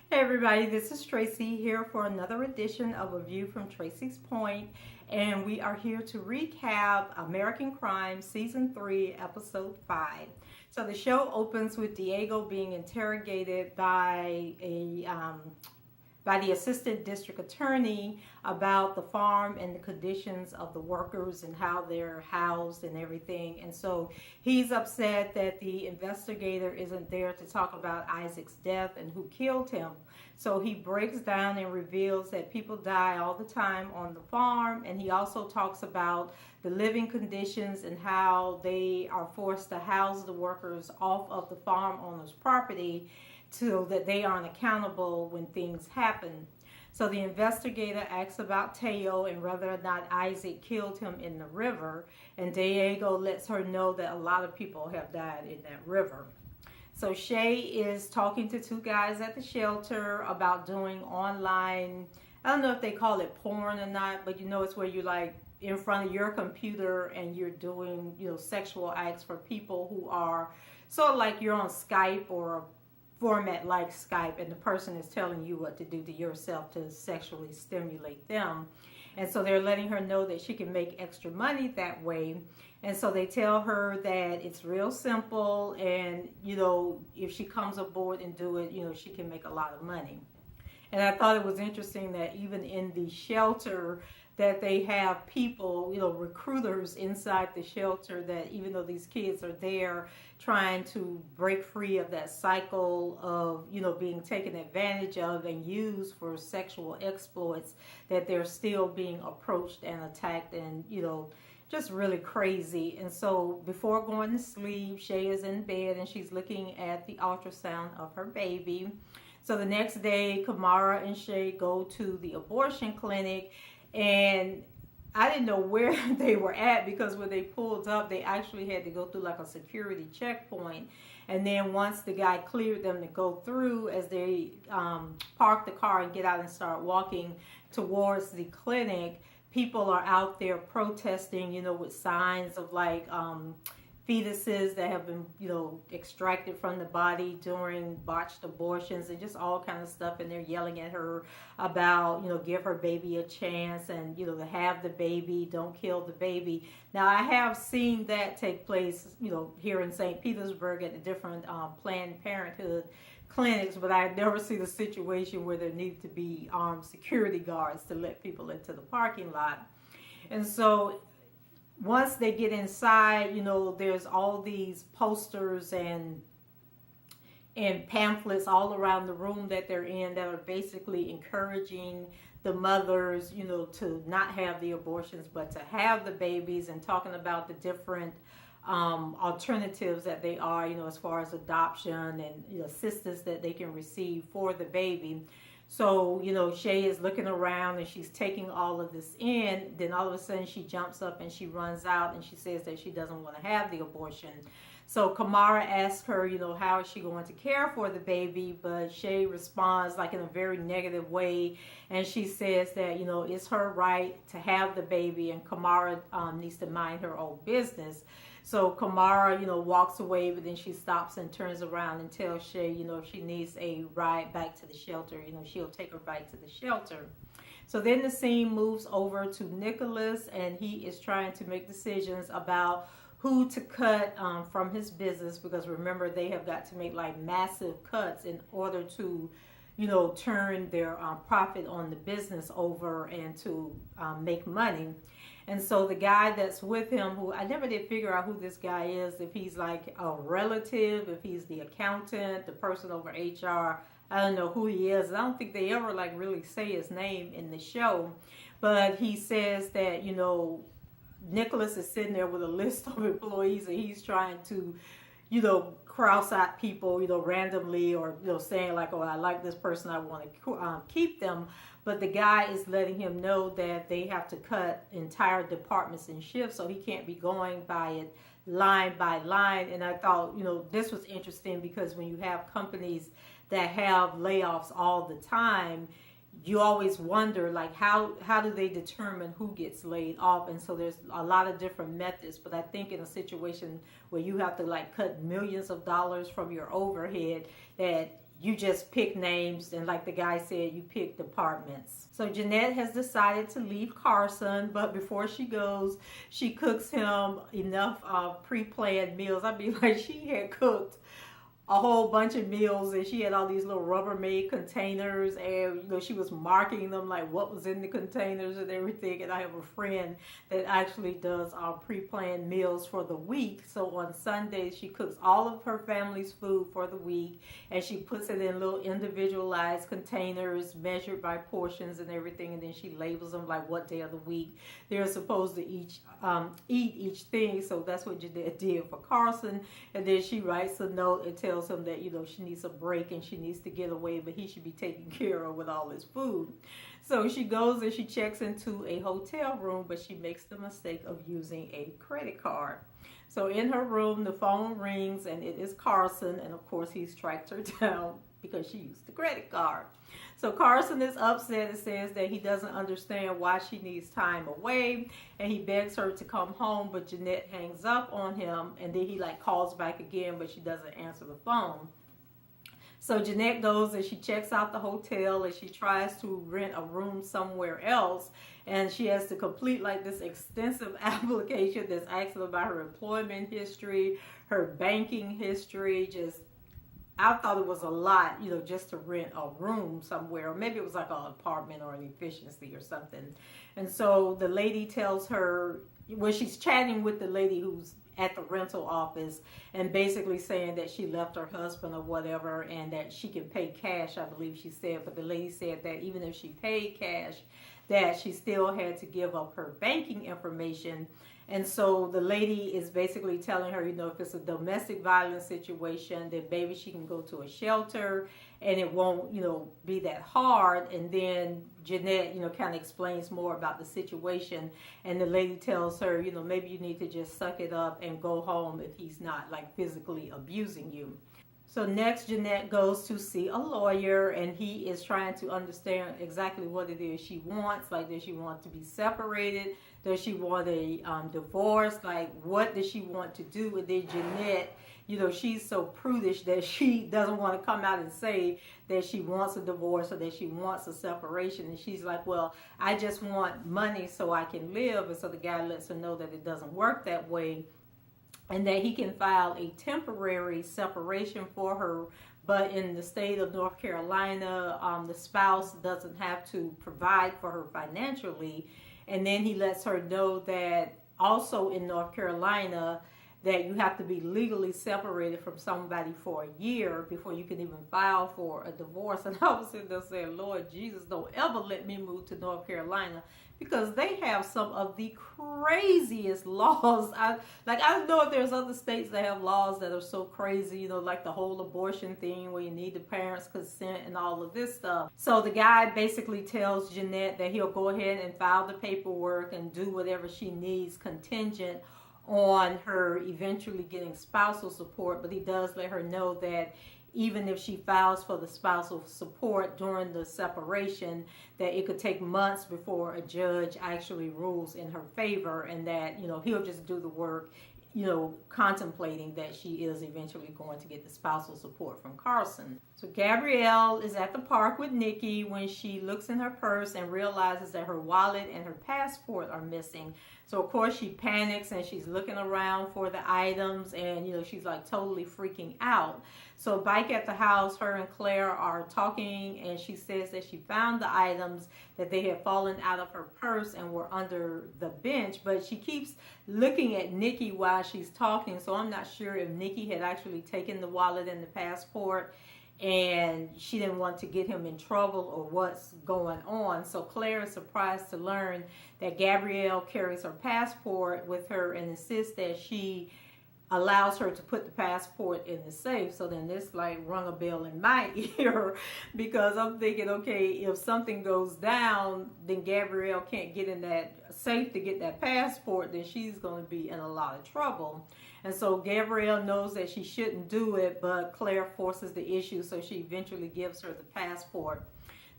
Hey everybody, this is Tracy here for another edition of A View from Tracy's Point, and we are here to recap American Crime Season 3, Episode 5. So the show opens with Diego being interrogated by the assistant district attorney about the farm and the conditions of the workers and how they're housed and everything. And so he's upset that the investigator isn't there to talk about Isaac's death and who killed him. So he breaks down and reveals that people die all the time on the farm, and he also talks about the living conditions and how they are forced to house the workers off of the farm owner's property so that they aren't accountable when things happen. So the investigator asks about Teo and whether or not Isaac killed him in the river, and Diego lets her know that a lot of people have died in that river. So Shay is talking to two guys at the shelter about doing online, I don't know if they call it porn or not, but it's where you like in front of your computer and you're doing, sexual acts for people who are sort of like you're on Skype or format like Skype, and the person is telling you what to do to yourself to sexually stimulate them. And so they're letting her know that she can make extra money that way. And so they tell her that it's real simple, and if she comes aboard and do it, she can make a lot of money. And I thought it was interesting that even in the shelter that they have people, recruiters inside the shelter, that even though these kids are there trying to break free of that cycle of, being taken advantage of and used for sexual exploits, that they're still being approached and attacked and, just really crazy. And so before going to sleep, Shay is in bed and she's looking at the ultrasound of her baby. So the next day, Kamara and Shay go to the abortion clinic, and I didn't know where they were at, because when they pulled up, they actually had to go through like a security checkpoint. And then once the guy cleared them to go through, as they park the car and get out and start walking towards the clinic, people are out there protesting, with signs of like fetuses that have been, extracted from the body during botched abortions and just all kind of stuff. And they're yelling at her about, give her baby a chance and, to have the baby, don't kill the baby. Now, I have seen that take place, here in St. Petersburg at the different Planned Parenthood clinics, but I never see the situation where there need to be armed security guards to let people into the parking lot. And so once they get inside, there's all these posters and pamphlets all around the room that they're in that are basically encouraging the mothers, to not have the abortions, but to have the babies, and talking about the different alternatives that they are, as far as adoption and assistance that they can receive for the baby. So, Shay is looking around and she's taking all of this in. Then all of a sudden she jumps up and she runs out and she says that she doesn't want to have the abortion. So Kamara asks her, how is she going to care for the baby? But Shay responds like in a very negative way. And she says that, it's her right to have the baby, and Kamara needs to mind her own business. So Kamara, walks away, but then she stops and turns around and tells Shay, if she needs a ride back to the shelter, she'll take her back to the shelter. So then the scene moves over to Nicolas, and he is trying to make decisions about who to cut from his business, because remember, they have got to make like massive cuts in order to, turn their profit on the business over and to make money. And so the guy that's with him, who I never did figure out who this guy is, if he's like a relative, if he's the accountant, the person over HR, I don't know who he is. I don't think they ever like really say his name in the show. But he says that, Nicolas is sitting there with a list of employees, and he's trying to, cross out people, randomly, or, saying like, oh, I like this person, I want to keep them. But the guy is letting him know that they have to cut entire departments and shifts, so he can't be going by it line by line. And I thought, this was interesting, because when you have companies that have layoffs all the time, you always wonder, like, how do they determine who gets laid off? And so there's a lot of different methods, but I think in a situation where you have to like cut millions of dollars from your overhead, that you just pick names, and like the guy said, you pick departments. So Jeanette has decided to leave Carson, but before she goes, she cooks him enough pre-planned meals. I mean, like, she had cooked a whole bunch of meals, and she had all these little Rubbermaid containers, and she was marking them, like what was in the containers and everything. And I have a friend that actually does pre-planned meals for the week. So on Sundays she cooks all of her family's food for the week, and she puts it in little individualized containers measured by portions and everything, and then she labels them like what day of the week they're supposed to eat each thing. So that's what Jeanette did for Carson, and then she writes a note and tells him that she needs a break and she needs to get away, but he should be taken care of with all his food. So she goes and she checks into a hotel room, but she makes the mistake of using a credit card. So in her room, the phone rings, and it is Carson, and of course he's tracked her down because she used the credit card. So Carson is upset and says that he doesn't understand why she needs time away, and he begs her to come home, but Jeanette hangs up on him, and then he like calls back again, but she doesn't answer the phone. So Jeanette goes and she checks out the hotel, and she tries to rent a room somewhere else, and she has to complete like this extensive application that's asking about her employment history, her banking history. I thought it was a lot, just to rent a room somewhere. Or maybe it was like an apartment or an efficiency or something. And so the lady tells her, well, she's chatting with the lady who's at the rental office, and basically saying that she left her husband or whatever, and that she can pay cash, I believe she said. But the lady said that even if she paid cash, that she still had to give up her banking information. And so the lady is basically telling her, if it's a domestic violence situation, then maybe she can go to a shelter and it won't, be that hard. And then Jeanette, kind of explains more about the situation. And the lady tells her, maybe you need to just suck it up and go home if he's not like physically abusing you. So next, Jeanette goes to see a lawyer, and he is trying to understand exactly what it is she wants. Like, does she want to be separated? Does she want a divorce? Like, what does she want to do? And then Jeanette, she's so prudish that she doesn't want to come out and say that she wants a divorce or that she wants a separation. And she's like, well, I just want money so I can live. And so the guy lets her know that it doesn't work that way, and that he can file a temporary separation for her. But in the state of North Carolina, the spouse doesn't have to provide for her financially. And then he lets her know that also in North Carolina, that you have to be legally separated from somebody for a year before you can even file for a divorce. And I was sitting there saying, Lord Jesus, don't ever let me move to North Carolina, because they have some of the craziest laws. I don't know if there's other states that have laws that are so crazy, like the whole abortion thing where you need the parents' consent and all of this stuff. So the guy basically tells Jeanette that he'll go ahead and file the paperwork and do whatever she needs contingent on her eventually getting spousal support. But he does let her know that even if she files for the spousal support during the separation, that it could take months before a judge actually rules in her favor, and that, he'll just do the work, contemplating that she is eventually going to get the spousal support from Carson. So Gabrielle is at the park with Nicky when she looks in her purse and realizes that her wallet and her passport are missing. So of course she panics and she's looking around for the items, and she's like totally freaking out. So back at the house, her and Clair are talking, and she says that she found the items, that they had fallen out of her purse and were under the bench. But she keeps looking at Nicky while she's talking, so I'm not sure if Nicky had actually taken the wallet and the passport and she didn't want to get him in trouble or what's going on. So Clair is surprised to learn that Gabrielle carries her passport with her and insists that she allows her to put the passport in the safe. So then this like rung a bell in my ear, because I'm thinking, okay, if something goes down, then Gabrielle can't get in that safe to get that passport, then she's going to be in a lot of trouble. And so Gabrielle knows that she shouldn't do it, but Clair forces the issue, so she eventually gives her the passport.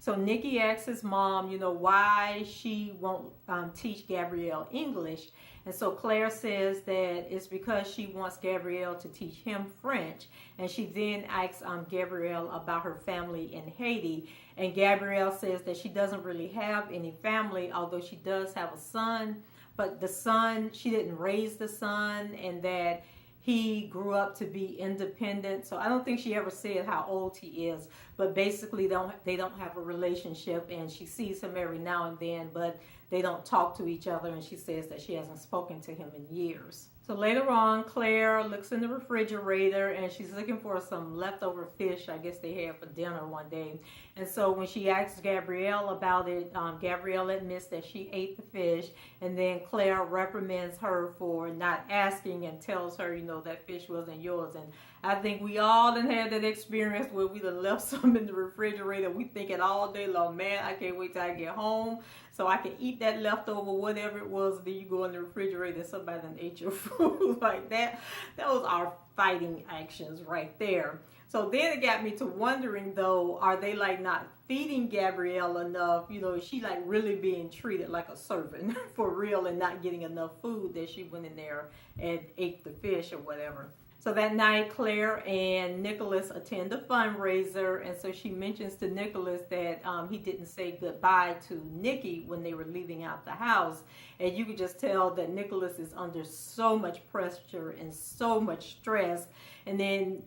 So Nicky asks his mom, why she won't teach Gabrielle English. And so Claire says that it's because she wants Gabrielle to teach him French. And she then asks Gabrielle about her family in Haiti. And Gabrielle says that she doesn't really have any family, although she does have a son. But the son, she didn't raise the son, and that he grew up to be independent. So I don't think she ever said how old he is, but basically they don't have a relationship, and she sees him every now and then, but they don't talk to each other, and she says that she hasn't spoken to him in years. So later on, Claire looks in the refrigerator and she's looking for some leftover fish I guess they had for dinner one day. And so when she asks Gabrielle about it, Gabrielle admits that she ate the fish, and then Claire reprimands her for not asking and tells her, that fish wasn't yours. And I think we all done had that experience where we done left some in the refrigerator. We thinking all day long, man, I can't wait till I get home so I can eat that leftover, whatever it was. Then you go in the refrigerator and somebody done ate your food like that. That was our fighting actions right there. So then it got me to wondering, though, are they like not feeding Gabrielle enough? Is she like really being treated like a servant for real and not getting enough food that she went in there and ate the fish or whatever? So that night, Claire and Nicolas attend a fundraiser, and so she mentions to Nicolas that he didn't say goodbye to Nicky when they were leaving out the house. And you could just tell that Nicolas is under so much pressure and so much stress. And then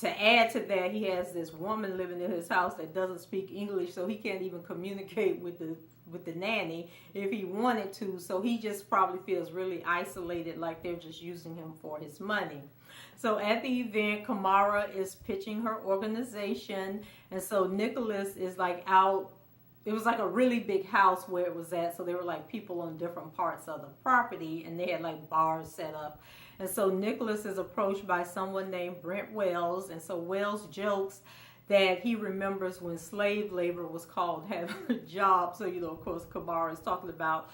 to add to that, he has this woman living in his house that doesn't speak English, so he can't even communicate with the nanny if he wanted to. So he just probably feels really isolated, like they're just using him for his money. So at the event, Kamara is pitching her organization, and so Nicolas is like out. It was like a really big house where it was at, so there were like people on different parts of the property, and they had like bars set up. And so Nicolas is approached by someone named Brent Wells, and so Wells jokes that he remembers when slave labor was called having a job. So, of course, Kamara is talking about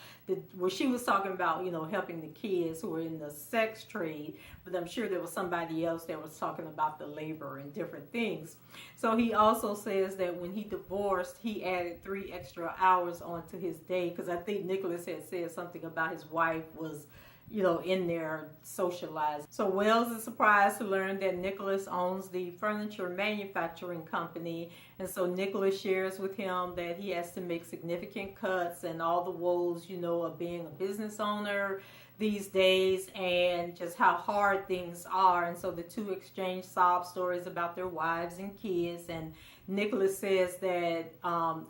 she was talking about, helping the kids who were in the sex trade, but I'm sure there was somebody else that was talking about the labor and different things. So he also says that when he divorced, he added 3 extra hours onto his day, because I think Nicolas had said something about his wife was in there socialized. So Wells is surprised to learn that Nicolas owns the furniture manufacturing company. And so Nicolas shares with him that he has to make significant cuts and all the woes, of being a business owner these days, and just how hard things are. And so the two exchange sob stories about their wives and kids, and Nicolas says that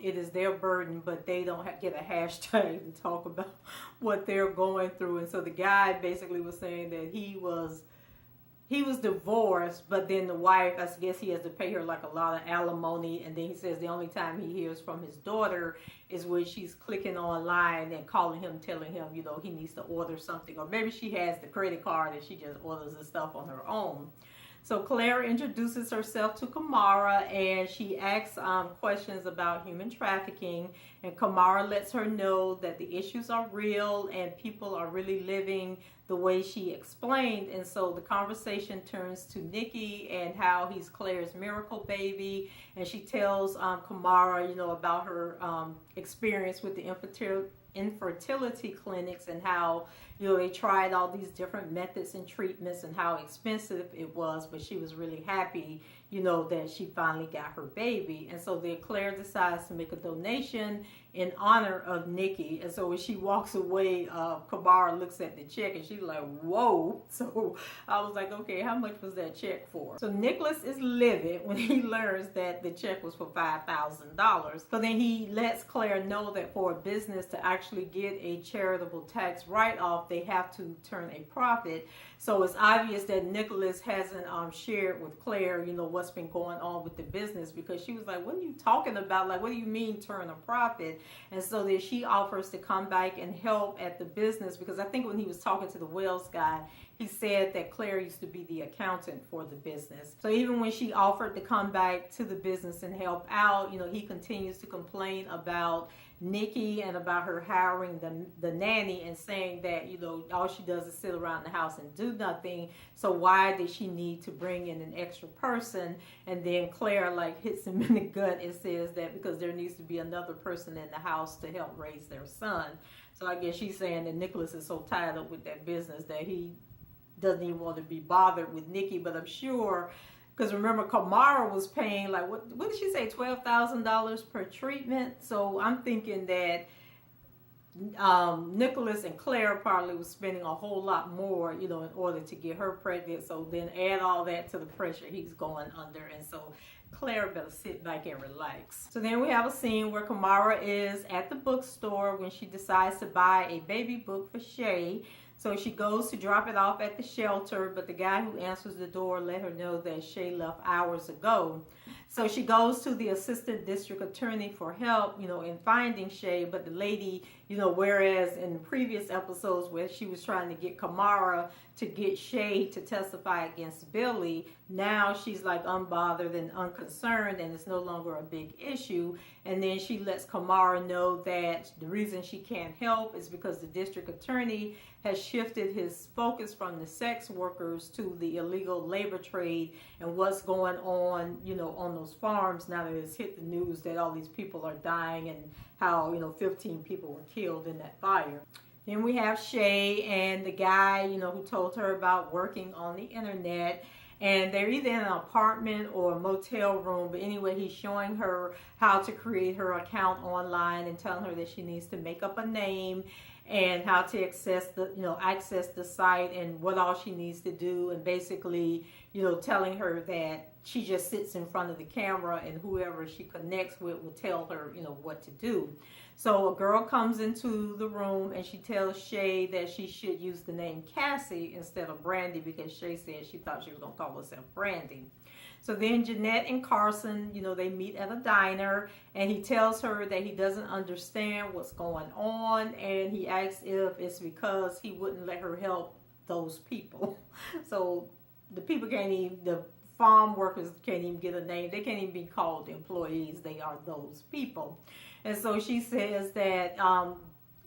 it is their burden, but they don't get a hashtag to talk about what they're going through. And so the guy basically was saying that he was divorced, but then the wife, I guess he has to pay her like a lot of alimony. And then he says the only time he hears from his daughter is when she's clicking online and calling him, telling him, he needs to order something. Or maybe she has the credit card and she just orders the stuff on her own. So Claire introduces herself to Kamara, and she asks questions about human trafficking. And Kamara lets her know that the issues are real and people are really living the way she explained. And so the conversation turns to Nicky and how he's Claire's miracle baby. And she tells Kamara, about her experience with the infertility clinics, and how they tried all these different methods and treatments and how expensive it was, but she was really happy that she finally got her baby. And so then Claire decides to make a donation in honor of Nicky. And so when she walks away, Kamara looks at the check and she's like, whoa. So I was like, okay, how much was that check for? So Nicolas is livid when he learns that the check was for $5,000. So then he lets Claire know that for a business to actually get a charitable tax write-off, they have to turn a profit. So it's obvious that Nicolas hasn't shared with Claire, what's been going on with the business, because she was like, what are you talking about? Like, what do you mean turn a profit? And so then she offers to come back and help at the business, because I think when he was talking to the Wells guy, he said that Claire used to be the accountant for the business. So even when she offered to come back to the business and help out, he continues to complain about Nicky and about her hiring the nanny and saying that, you know, all she does is sit around the house and do nothing. So why did she need to bring in an extra person? And then Claire like hits him in the gut and says that because there needs to be another person in the house to help raise their son. So I guess she's saying that Nicolas is so tied up with that business that he doesn't even want to be bothered with Nicky. But I'm sure, because remember, Kamara was paying like, what did she say, $12,000 per treatment? So I'm thinking that Nicolas and Claire probably was spending a whole lot more, you know, in order to get her pregnant. So then add all that to the pressure he's going under. And so Claire better sit back and relax. So then we have a scene where Kamara is at the bookstore when she decides to buy a baby book for Shay. So she goes to drop it off at the shelter, but the guy who answers the door let her know that Shay left hours ago. So she goes to the assistant district attorney for help, you know, in finding Shay. But the lady, you know, whereas in the previous episodes where she was trying to get Kamara to get Shay to testify against Billy, now she's like unbothered and unconcerned, and it's no longer a big issue. And then she lets Kamara know that the reason she can't help is because the district attorney has shifted his focus from the sex workers to the illegal labor trade and what's going on, you know, on those farms now that it's hit the news that all these people are dying and how, you know, 15 people were killed in that fire. Then we have Shay and the guy, you know, who told her about working on the internet. And they're either in an apartment or a motel room. But anyway, he's showing her how to create her account online and telling her that she needs to make up a name and how to access the site and what all she needs to do. And basically, you know, telling her that she just sits in front of the camera and whoever she connects with will tell her, you know, what to do. So a girl comes into the room and she tells Shay that she should use the name Cassie instead of Brandy because Shay said she thought she was going to call herself Brandy. So then Jeanette and Carson, you know, they meet at a diner and he tells her that he doesn't understand what's going on, and he asks if it's because he wouldn't let her help those people. So the people can't even, the farm workers can't even get a name. They can't even be called employees. They are those people. And so she says that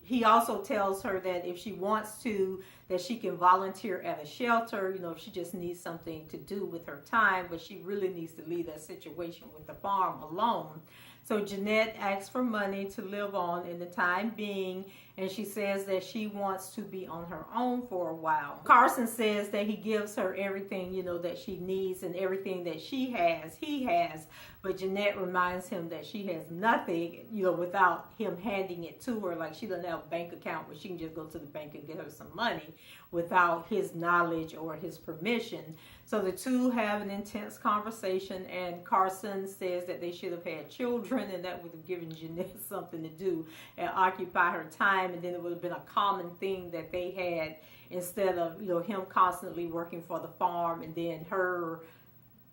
he also tells her that if she wants to, that she can volunteer at a shelter, you know, if she just needs something to do with her time, but she really needs to leave that situation with the farm alone. So Jeanette asks for money to live on in the time being, and she says that she wants to be on her own for a while. Carson says that he gives her everything, you know, that she needs, and everything that she has, he has. But Jeanette reminds him that she has nothing, you know, without him handing it to her. Like she doesn't have a bank account where she can just go to the bank and get her some money without his knowledge or his permission. So the two have an intense conversation, and Carson says that they should have had children, and that would have given Jeanette something to do and occupy her time, and then it would have been a common thing that they had instead of, you know, him constantly working for the farm and then her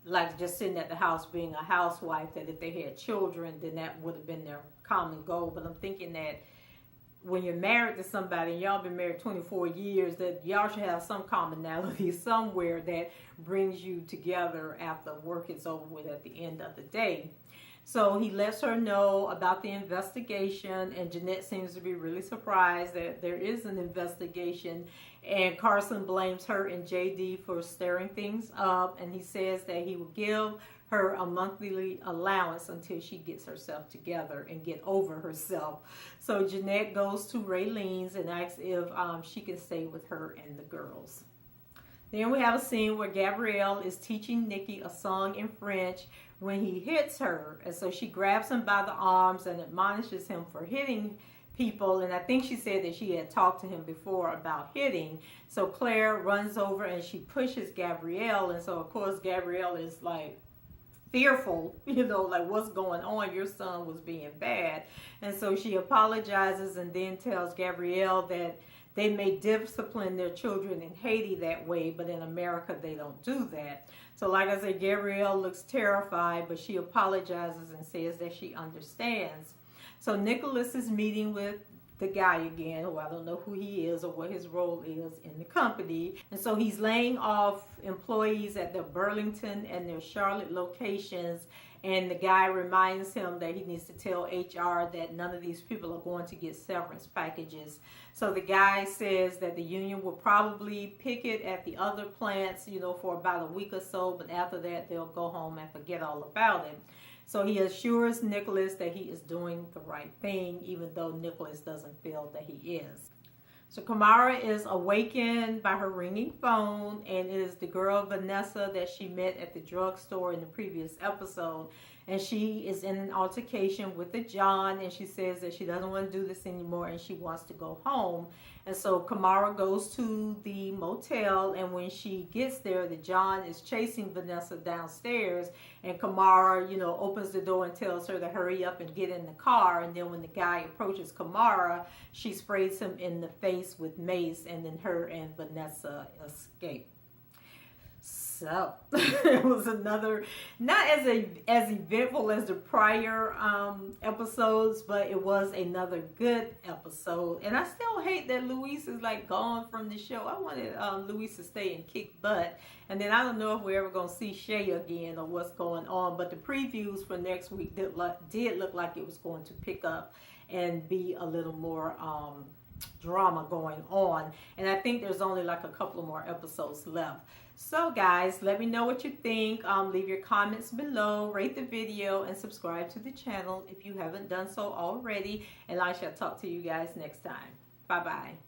like just sitting at the house being a housewife. That if they had children, then that would have been their common goal. But I'm thinking that when you're married to somebody and y'all been married 24 years, that y'all should have some commonality somewhere that brings you together after work is over with at the end of the day. So he lets her know about the investigation, and Jeanette seems to be really surprised that there is an investigation, and Carson blames her and JD for stirring things up, and he says that he will give her a monthly allowance until she gets herself together and get over herself. So Jeanette goes to Raylene's and asks if she can stay with her and the girls. Then we have a scene where Gabrielle is teaching Nicky a song in French when he hits her. And so she grabs him by the arms and admonishes him for hitting people. And I think she said that she had talked to him before about hitting. So Claire runs over and she pushes Gabrielle. And so, of course, Gabrielle is like fearful, you know, like what's going on? Your son was being bad. And so she apologizes and then tells Gabrielle that they may discipline their children in Haiti that way, but in America they don't do that. So like I said, Gabrielle looks terrified, but she apologizes and says that she understands. So Nicolas is meeting with the guy again, who I don't know who he is or what his role is in the company. And so he's laying off employees at their Burlington and their Charlotte locations. And the guy reminds him that he needs to tell HR that none of these people are going to get severance packages. So the guy says that the union will probably picket at the other plants, you know, for about a week or so, but after that they'll go home and forget all about it. So he assures Nicolas that he is doing the right thing, even though Nicolas doesn't feel that he is. So Kamara is awakened by her ringing phone, and it is the girl Vanessa that she met at the drugstore in the previous episode. And she is in an altercation with the John, and she says that she doesn't want to do this anymore and she wants to go home. And so Kamara goes to the motel, and when she gets there, the John is chasing Vanessa downstairs, and Kamara, you know, opens the door and tells her to hurry up and get in the car. And then when the guy approaches Kamara, she sprays him in the face with mace, and then her and Vanessa escape. So it was another, not as eventful as the prior episodes, but it was another good episode. And I still hate that Luis is like gone from the show. I wanted Luis to stay and kick butt. And then I don't know if we're ever going to see Shay again or what's going on. But the previews for next week did look like it was going to pick up and be a little more drama going on. And I think there's only like a couple of more episodes left. So guys, let me know what you think. Leave your comments below, rate the video, and subscribe to the channel if you haven't done so already. And I shall talk to you guys next time. Bye-bye.